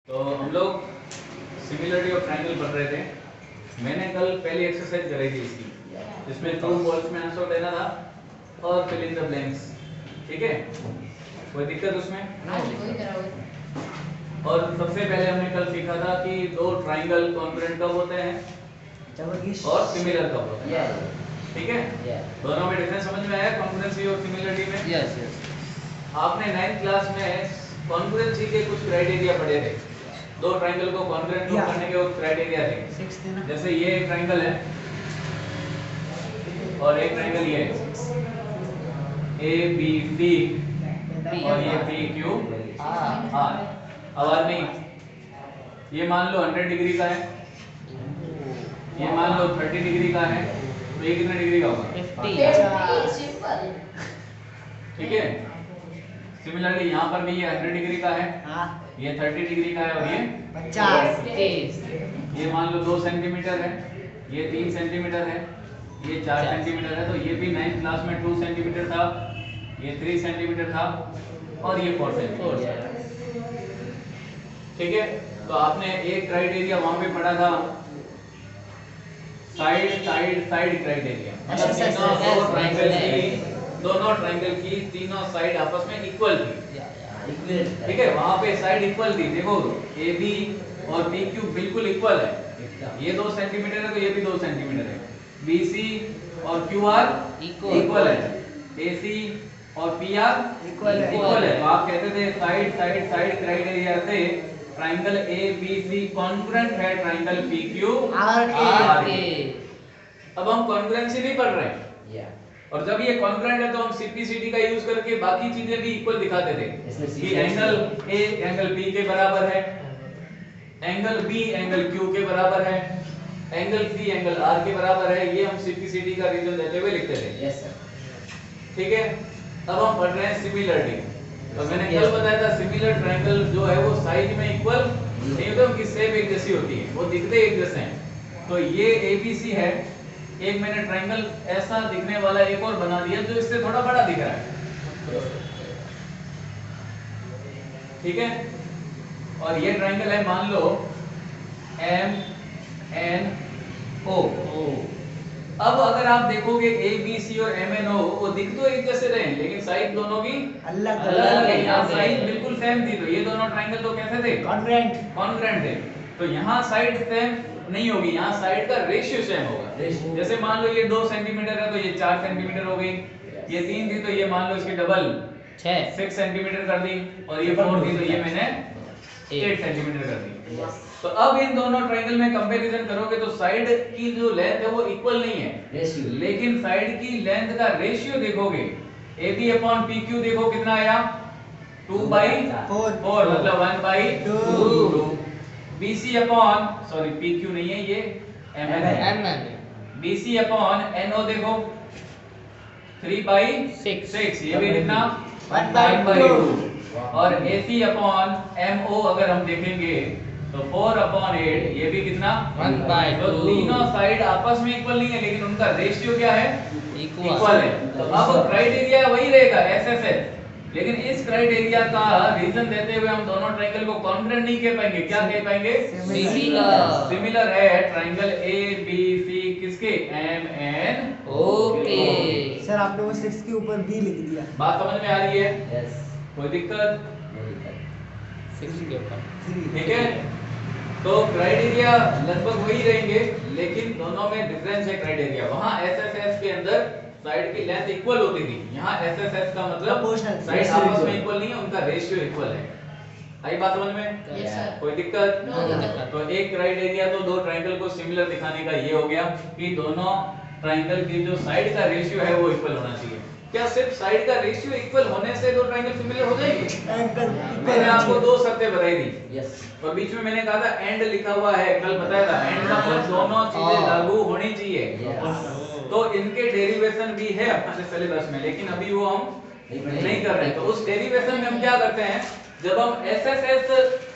तो हम लोग सिमिलरिटी ऑफ ट्रायंगल पढ़ रहे थे। मैंने कल पहली एक्सरसाइज कराई थी इसकी, जिसमें ट्रू फॉल्स में आंसर देना था और फिल इन द ब्लैंक्स। ठीक है, कोई दिक्कत उसमें? और सबसे पहले हमने कल सीखा था कि दो ट्रायंगल कॉन्ग्रुएंट कब होते हैं और सिमिलर कब होते हैं। ठीक है, दोनों में डिफरेंस समझ में आया, कॉन्ग्रुएंसी और सिमिलरिटी में? यस। आपने 9th क्लास में कॉन्ग्रुएंसी के कुछ क्राइटेरिया पढ़े थे। दो ट्रायंगल को कॉन्ग्रुएंट करने के वो क्राइटेरिया थे। जैसे ये एक ट्रायंगल है और एक ट्रायंगल ये है, ए बी सी और ये पी क्यू आर। आवाज नहीं। ये मान लो 100 डिग्री का है, ये मान लो 30 डिग्री का है, तो ये कितने डिग्री का होगा? 50। ठीक है, सिमिलरली यहाँ पर भी ये 100 डिग्री का है, ये 30 डिग्री का है और ये 50। ये मान लो 2 सेंटीमीटर है, ये 3 सेंटीमीटर है, ये 4 सेंटीमीटर है। तो ये भी 9th क्लास में 2 सेंटीमीटर था, ये 3 सेंटीमीटर था और ये 4 सेंटीमीटर। ठीक है, तो आपने एक क्राइटेरिया वहां पे पढ़ा था, साइड साइड साइड क्राइटेरिया। मतलब दोनों ट्रायंगल की तीनों साइड आपस में इक्वल थी। ठीक है, वहां पे साइड इक्वल थी। देखो ए बी और पी क्यू बिल्कुल इक्वल है, ये 2 सेंटीमीटर है तो ये भी 2 सेंटीमीटर है। बी सी और क्यू आर इक्वल है, ए सी और पी आर इक्वल है। तो आप कहते थे साइड साइड साइड क्राइटेरिया से triangle A B C congruent है ट्रायंगल पी क्यू आर के। अब हम कॉन्ग्रुएंसी नहीं पढ़ रहे हैं, और जब ये कॉन्ग्रुएंट है तो हम सीपीसीटी का यूज करके बाकी चीजें भी इक्वल दिखाते थे कि एंगल ए एंगल बी के बराबर है, एंगल बी एंगल क्यू के बराबर है, एंगल सी एंगल आर के बराबर है। ये हम सीपीसीटी का रीजन देते हुए लिखते थे। Yes sir. ठीक है, अब हम पढ़ रहे हैं सिमिलरिटी। तो मैंने कल बताया था सिमिलर ट्रायंगल जो है वो साइज में इक्वल नहीं होते, उनकी शेप एक जैसी होती है, वो दिखते एक जैसे हैं। तो ये एबीसी है, एक मैंने ट्रायंगल ऐसा दिखने वाला एक और बना दिया जो इससे थोड़ा बड़ा दिख रहा है। ठीक है, और ये ट्रायंगल है मान लो एम एन ओ। अब अगर आप देखोगे ए बी सी और एम एन ओ, वो दिख तो एक जैसे रहे लेकिन साइड दोनों की अलग अलग है। यहाँ साइड बिल्कुल सेम थी, तो ये दोनों ट्रायंगल तो कैसे थे? कॉन्ग्रुएंट थे। तो यहाँ साइड सेम नहीं होगी, यहाँ साइड का रेशियो सेम होगा। जैसे मान लो ये 2 सेंटीमीटर है तो ये 4 सेंटीमीटर हो गई, ये 3 थी तो ये मान लो इसकी डबल 6 सेंटीमीटर कर दी, और ये 4 थी तो ये मैंने 8 सेंटीमीटर कर दी। तो अब इन दोनों ट्रायंगल में कंपैरिजन करोगे तो साइड की जो लेंथ है वो इक्वल नहीं है, लेकिन साइड की लेंथ का रेशियो देखोगे, AB अपॉन PQ देखो कितना आया, 2/4 मतलब 1/2। BC अपॉन सॉरी PQ नहीं है, ये MN है। BC अपॉन NO देखो 3/6, ये भी कितना 1/2। और AC अपॉन MO अगर हम देखेंगे तो 4/8, ये भी कितना 1/2। तो तीनों साइड आपस में इक्वल नहीं है, लेकिन उनका रेशियो क्या है? इक्वल है। तो अब क्राइटेरिया वही रहेगा SSS, लेकिन इस क्राइटेरिया का रीजन देते हुए हम दोनों ट्रायंगल को कॉन्ग्रुएंट नहीं कह पाएंगे। क्या कह पाएंगे? सिमिलर है ट्रायंगल ए बी सी किसके? एम एन ओ के। सर आपने वो 6 के ऊपर बी लिख दिया। बात समझ में आ रही है? यस। कोई दिक्कत? 6 के ऊपर। ठीक है, तो क्राइटेरिया लगभग वही रहेंगे, लेकिन दोनों में डिफरेंस है क्राइटेरिया। वहां एसएसएस के अंदर साइड की लेंथ इक्वल होती थी, यहाँ एसएसएस का मतलब साइड आपस में इक्वल नहीं है, उनका रेशियो इक्वल है। आई बात समझ में? Yes sir. कोई दिक्कत? नो दिक्कत। तो एक क्राइटेरिया तो दो ट्रायंगल को सिमिलर दिखाने का ये हो गया कि दोनों ट्रायंगल की जो साइड का रेशियो है वो इक्वल होना चाहिए। क्या सिर्फ साइड का रेशियो इक्वल होने से दो ट्रायंगल सिमिलर हो जाएंगे? मैंने आपको दो शर्तें बताई थी। यस। और बीच में मैंने कहा था एंड लिखा हुआ है, कल बताया था एंड का मतलब दोनों चीजें लागू होनी चाहिए। तो इनके डेरिवेशन भी है अपने सिलेबस में, लेकिन अभी वो हम नहीं कर रहे। तो उस डेरिवेशन में हम क्या करते हैं, जब हम एसएसएस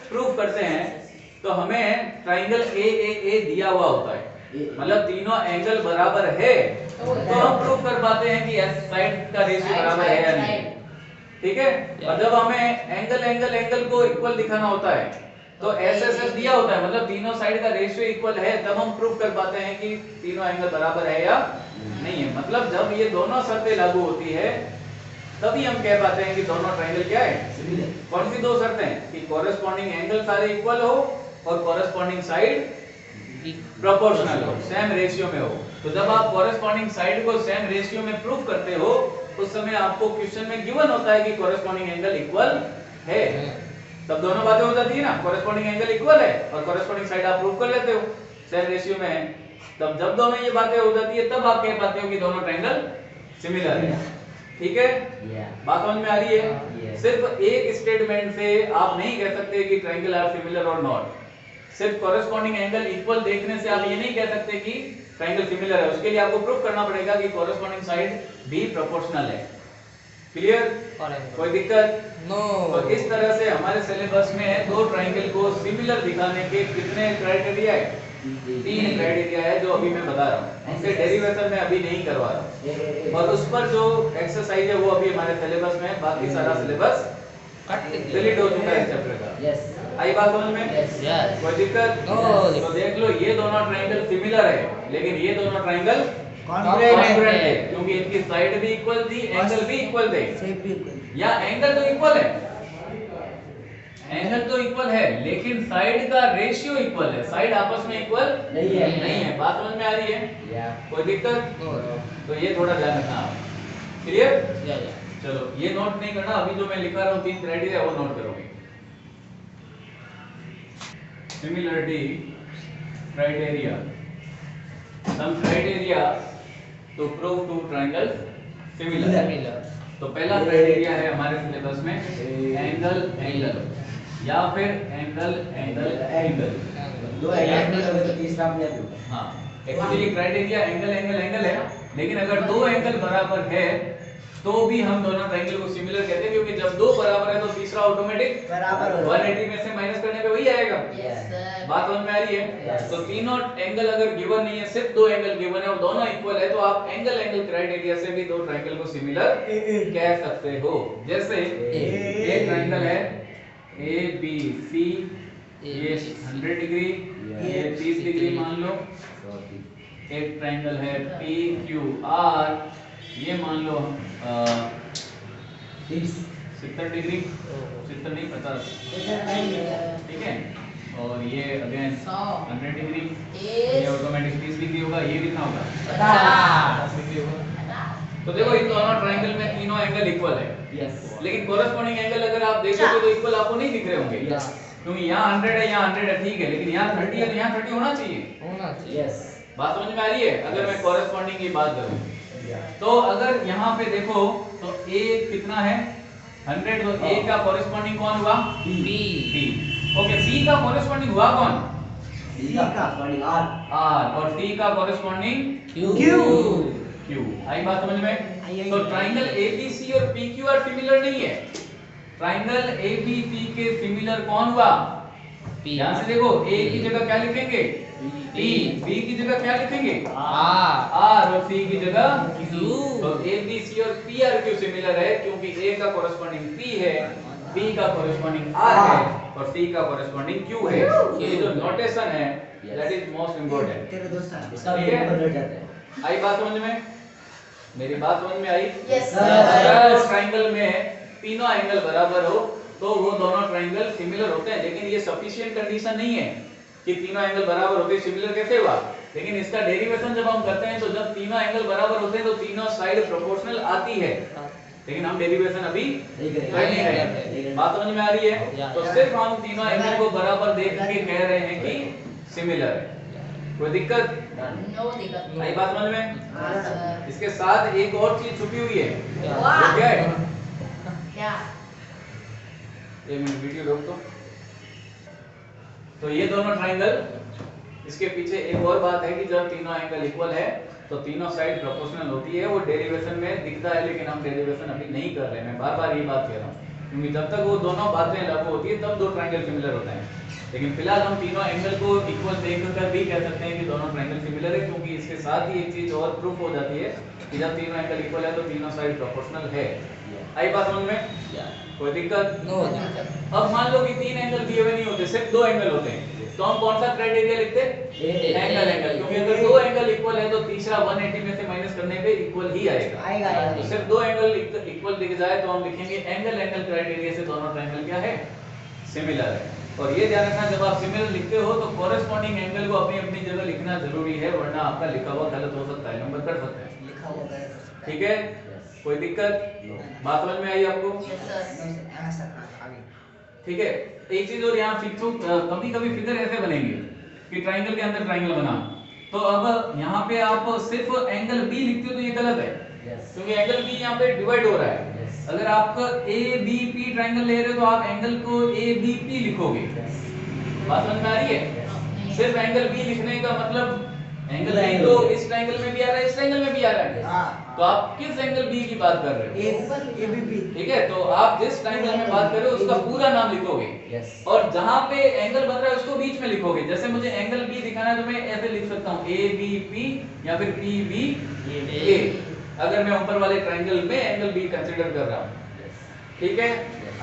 प्रूफ करते हैं तो हमें ट्रायंगल ए दिया हुआ होता है, मतलब तीनों एंगल बराबर है तो हम प्रूफ कर पाते हैं कि साइड का रेशियो बराबर है या नहीं। ठीक है, और जब हमें एंगल को इक्वल दिखाना होता है तो एसएसएस दिया होता है, मतलब तीनों साइड का रेशियो इक्वल है, तब हम प्रूव कर पाते हैं कि तीनों एंगल बराबर है या नहीं है। मतलब जब ये दोनों शर्तें लागू होती है तभी हम कह पाते हैं कि दोनों ट्रायंगल क्या है, सिमिलर। कौन सी दो शर्तें? कि कॉरेस्पॉन्डिंग एंगल सारे इक्वल हो और कॉरेस्पॉन्डिंग साइड प्रोपोर्शनल हो, सेम रेशियो में हो। तो जब आप कॉरेस्पॉन्डिंग साइड को सेम रेशियो में प्रूव करते हो उस समय आपको क्वेश्चन में गिवन होता है कि कॉरेस्पॉन्डिंग एंगल इक्वल है, तब दोनों बातें हो जाती है ना, कॉरेस्पॉन्डिंग एंगल इक्वल है और कॉरेस्पॉन्डिंग साइड आप प्रूव कर लेते हो सेम रेशियो में है। तब जब दोनों ये बातें हो जाती है तब आप कह पाते हो कि दोनों ट्रायंगल सिमिलर है। ठीक है, बात समझ में आ रही है? सिर्फ एक स्टेटमेंट से आप नहीं कह सकते कि ट्रायंगल आर सिमिलर और नॉट। सिर्फ कॉरेस्पॉन्डिंग एंगल इक्वल देखने से आप ये नहीं कह सकते कि ट्रायंगल सिमिलर है, उसके लिए आपको प्रूव करना पड़ेगा कि कॉरेस्पॉन्डिंग साइड भी प्रोपोर्शनल है। क्लियर? कोई दिक्कत? नो। तो इस तरह से हमारे सिलेबस में दो ट्रायंगल को सिमिलर दिखाने के कितने क्राइटेरिया है? 3 क्राइटेरिया है जो अभी मैं बता रहा हूँ, उनके डेरिवेशन में अभी नहीं करवा रहा हूँ, और उस पर जो एक्सरसाइज है वो अभी हमारे सिलेबस में है, बाकी सारा सिलेबस डिलीट हो चुका है इस चैप्टर का। आई बात समझ में? कोई दिक्कत? तो देख लो, ये दोनों ट्रायंगल सिमिलर है लेकिन ये दोनों ट्रायंगल कॉन्ग्रुएंट है, क्योंकि इनकी साइड भी इक्वल थी, एंगल भी इक्वल थे, या एंगल तो इक्वल है, एंगल तो इक्वल है लेकिन साइड का रेशियो इक्वल है, साइड आपस में इक्वल नहीं है। बात समझ में आ रही है? कोई दिक्कत? तो ये थोड़ा ध्यान रखना आप। क्लियर? चलो, ये नोट नहीं करना, अभी जो मैं लिखा रहा हूँ 3 क्राइटेरिया वो नोट करोगे। Similarity criteria, some criteria to prove two triangle similar. तो पहला क्राइटेरिया है हमारे सिलेबस में एंगल एंगल, या फिर एंगल एंगल एंगल। दो एंगल तो तीसरा अपने आप होगा। हाँ, actually criteria angle angle angle है, लेकिन अगर दो एंगल बराबर है तो भी हम दोनों ट्रायंगल को सिमिलर कहते हैं, क्योंकि जब दो बराबर है तो तीसरा ऑटोमेटिक बराबर हो 180 में से माइनस करने पे वही आएगा। बात समझ में आ रही है? तो तीनों एंगल अगर गिवन नहीं है, सिर्फ दो एंगल गिवन है और दोनों इक्वल है, तो आप एंगल एंगल क्राइटेरिया से भी दो ट्रायंगल को सिमिलर कह सकते हो। जैसे एक ट्रायंगल है ABC, ये 100 डिग्री, ये 30 डिग्री मान लो। एक ट्रायंगल है PQR, ये मान लो 70 डिग्री, 70 नहीं 50, ठीक है। और ये अगेन 100 डिग्री, ये ऑटोमेटिक 30 डिग्री होगा, ये कितना होगा 50 डिग्री होगा। तो देखो, इन दोनों ट्रायंगल में तीनों एंगल इक्वल है, लेकिन कोरेस्पॉन्डिंग एंगल अगर आप देखोगे तो इक्वल आपको नहीं दिख रहे होंगे, क्योंकि यहाँ 100 है, यहाँ 100 है, ठीक है, लेकिन यहाँ 30 है तो यहाँ 30 होना चाहिए। बात समझ में आ रही है? अगर मैं कोरेस्पॉन्डिंग की बात करूं तो अगर यहाँ पे देखो तो A कितना है 100, तो A का कोरेस्पॉन्डिंग कौन हुआ? B। ओके, B का कोरेस्पॉन्डिंग हुआ कौन? R, और C का कोरेस्पॉन्डिंग Q। आई बात समझ में? तो ट्रायंगल ABC और PQR सिमिलर नहीं है। ट्रायंगल ABC के सिमिलर कौन हुआ? ध्यान से देखो, A की जगह क्या लिखेंगे? P, B की जगह क्या लिखेंगे? R, और C की जगह Q। तो ABC और PRQ सिमिलर है, क्योंकि A का कोरेस्पॉन्डिंग P है, B का कोरेस्पॉन्डिंग R है, और C का कोरेस्पॉन्डिंग Q है। ये जो नोटेशन है दैट इज मोस्ट इंपॉर्टेंट। तेरे दोस्त आई बात समझ में? मेरी बात समझ में आई? यस अगर इस ट्रायंगल में तीनों एंगल बराबर हो तो वो दोनों ट्रायंगल सिमिलर होते हैं, लेकिन ये सफिशिएंट कंडीशन नहीं है कि तीनों एंगल बराबर होते, सिमिलर कैसे हुआ? लेकिन इसका डेरिवेशन जब हम करते हैं तो जब तीनों एंगल बराबर होते हैं तो तीनों साइड प्रोपोर्शनल आती है, लेकिन हम डेरिवेशन अभी कर नहीं रहे। बात समझ में आ रही है? तो सिर्फ हम तीनों एंगल को बराबर देख के कह रहे हैं कि सिमिलर है। कोई दिक्कत? नो दिक्कत। आई बात समझ में? इसके साथ एक और चीज छुपी हुई है, वो क्या है? क्या? एक मिनट वीडियो रोक दो। तो ये दोनों ट्रायंगल, इसके पीछे एक और बात है कि जब तीनों एंगल इक्वल है तो तीनों साइड प्रोपोर्शनल होती है। वो डेरिवेशन में दिखता है, लेकिन हम डेरिवेशन अभी नहीं कर रहे हैं। मैं बार-बार ये बात कह रहा हूँ, क्योंकि जब तक वो दोनों बातें लागू होती है तब दो ट्रायंगल सिमिलर होते हैं। लेकिन फिलहाल हम तीनों एंगल को इक्वल देखकर भी कह सकते हैं कि दोनों ट्रायंगल सिमिलर है, क्योंकि इसके साथ ही एक चीज और प्रूफ हो जाती है कि जब तीनों एंगल इक्वल है तो तीनों साइड प्रोपोर्शनल है। आई बात समझ में? कोई दिक्कत? नो दिक्कत। अब मान लो कि तीन एंगल दिए हुए नहीं होते होते, सिर्फ दो एंगल होते हैं, तो हम कौन सा क्राइटेरिया लिखते हैं? एंगल, क्योंकि अगर दो एंगल इक्वल है तो तीसरा 180 में से माइनस करने पे इक्वल ही आएगा। तो सिर्फ दो एंगल इक्वल दिख जाए तो हम लिखेंगे एंगल क्राइटेरिया से दोनों ट्रायंगल क्या है? सिमिलर है। और ये ध्यान रखना, जब आप सिमिलर लिखते हो तो कॉरेस्पॉन्डिंग एंगल को अपनी अपनी जगह लिखना जरूरी है, वरना आपका लिखा हुआ गलत हो सकता है, नंबर कट सकता है। लिखा हुआ गलत। ठीक है, कोई दिक्कत? बात समझ में आई आपको? Yes, sir. ठीक है, एक चीज और यहाँ फिक्स, कभी कभी फिगर ऐसे बनेंगे कि ट्रायंगल के अंदर ट्रायंगल बना, तो अब यहाँ पे आप सिर्फ एंगल बी लिखते हो तो ये गलत है, क्योंकि एंगल बी यहाँ पे डिवाइड हो रहा है। अगर आप ए बी पी ट्रायंगल ले रहे हो तो आप एंगल को ए बी पी लिखोगे। बात समझ में आ रही है? सिर्फ एंगल बी लिखने का मतलब एंगल बी तो इस ट्रायंगल में भी आ रहा है, इस ट्रायंगल में भी आ रहा है, तो आप किस एंगल बी की बात कर रहे हो? ठीक है, तो आप जिस ट्रायंगल में बात कर रहे हो उसका पूरा नाम लिखोगे, और जहां पे एंगल बन रहा है उसको बीच में लिखोगे। जैसे मुझे एंगल बी दिखाना है तो मैं ऐसे लिख सकता हूं, ए बी पी या फिर पी बी ए, अगर मैं ऊपर वाले ट्रायंगल में एंगल बी कंसीडर कर रहा हूं। ठीक है,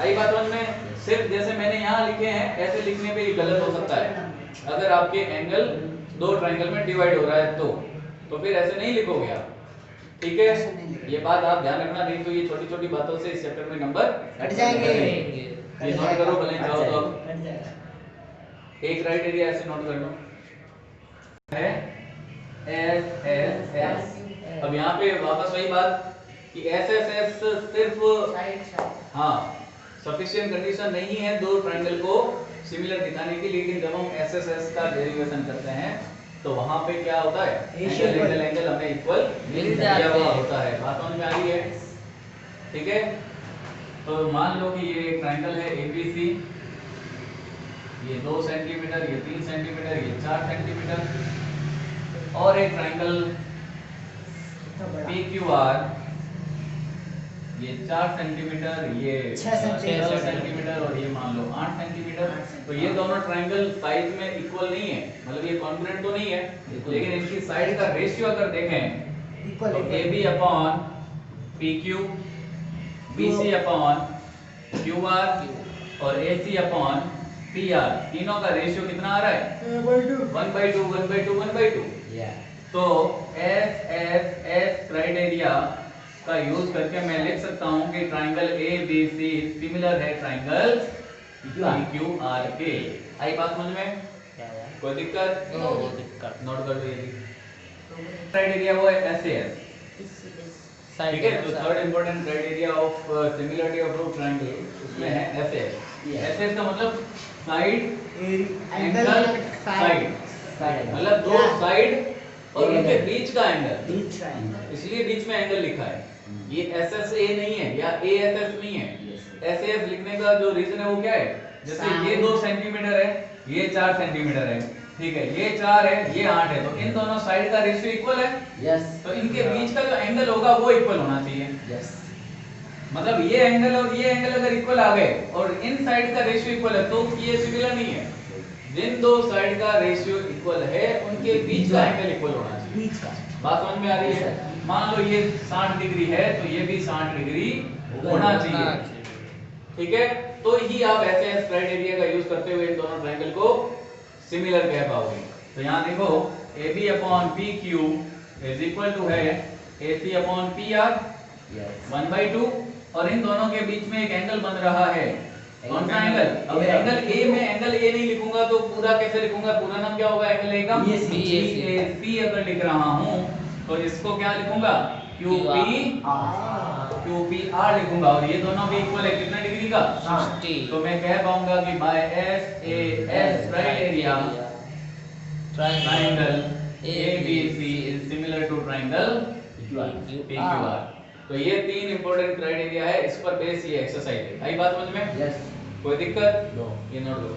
आई बात समझ में? सिर्फ जैसे मैंने यहाँ लिखे हैं ऐसे लिखने पे ये गलत हो सकता है, अगर आपके एंगल दो ट्रायंगल में डिवाइड हो रहा है तो फिर ऐसे नहीं लिखोगे आप। ठीक है, ये बात आप ध्यान रखना, नहीं तो ये छोटी छोटी बातों से इस चैप्टर में नंबर कट जाएंगे। ये नोट करो, भले चाहो तो अब एक क्राइटेरिया ऐसे नोट कर लो है एस एस एस। अब यहाँ पे वापस वही बात कि एस एस एस सिर्फ हाँ सफिशिएंट कंडीशन नहीं है दो ट्रायंगल को सिमिलर दिखाने की, लेकिन जब हम एस एस एस का डेरिवेशन करते हैं तो वहां पे क्या होता है? एंगल हमें इक्वल मिल जाता होता है। बात समझ में आ रही है? ठीक है, तो मान लो कि ये एक ट्रायंगल है एबीसी, ये 2 सेंटीमीटर, ये 3 सेंटीमीटर, ये 4 सेंटीमीटर, और एक ट्रायंगल PQR, ये 4 सेंटीमीटर, ये 6 सेंटीमीटर और ये मान लो 8 सेंटीमीटर। तो ये दोनों ट्रायंगल साइज में इक्वल नहीं है, मतलब ये कॉन्ग्रुएंट तो नहीं है, लेकिन इनकी साइड का रेशियो अगर देखें तो AB upon PQ, BC upon QR और AC अपॉन PR, तीनों का रेशियो कितना आ रहा है? 1/2 1/2 1/2। तो SSS क्राइटेरिया का यूज करके मैं लिख सकता हूं कि ट्रायंगल ABC सिमिलर है ट्रायंगल PQR के। आई बात समझ में? कोई दिक्कत? नोट कर लो ये क्राइटेरिया वो है SAS। ठीक है, तो third important criteria of similarity of two triangle उसमें है SAS। SAS का मतलब साइड एंगल साइड, मतलब दो साइड और उनके बीच का एंगल, इसलिए बीच में एंगल लिखा है। ये SSA नहीं है या ASS नहीं है। SAS लिखने का जो रीजन है वो क्या है? जैसे ये 2 सेंटीमीटर है, ये 4 सेंटीमीटर है, ठीक है, ये 4 है, ये 8 है, तो इन दोनों साइड का रेशियो इक्वल है। तो इनके बीच का जो एंगल होगा वो इक्वल होना चाहिए। मतलब ये एंगल और ये एंगल अगर इक्वल आ गए और इन साइड का रेशियो इक्वल है तो ये सिमिलर नहीं है। जिन दो साइड का रेशियो इक्वल है उनके बीच का एंगल इक्वल होना चाहिए। बात समझ में आ रही है? मान लो ये 60 डिग्री है तो ये भी 60 डिग्री होना चाहिए। ठीक है, तो ही आप ऐसे क्राइटेरिया का यूज करते हुए इन दोनों ट्रायंगल को सिमिलर कह पाओगे। तो यहाँ देखो AB upon PQ is equal to है AC अपॉन PR 1/2, और इन दोनों के बीच में एक एंगल बन रहा है। कौन सा एंगल? अब एंगल A में एंगल A नहीं लिखूंगा तो पूरा कैसे लिखूंगा? पूरा नाम क्या होगा एंगल A का? BAC अगर लिख रहा हूं तो इसको क्या लिखूंगा? QPR लिखूंगा, और ये दोनों भी इक्वल है कितने डिग्री का? 60। तो मैं कह पाऊंगा कि by SAS criteria triangle ABC is similar to triangle PQR। तो ये 3 इंपॉर्टेंट क्राइटेरिया है, इस पर बेस ये एक्सरसाइज है। आई बात समझ में? कोई दिक्कत? ये नोट लो।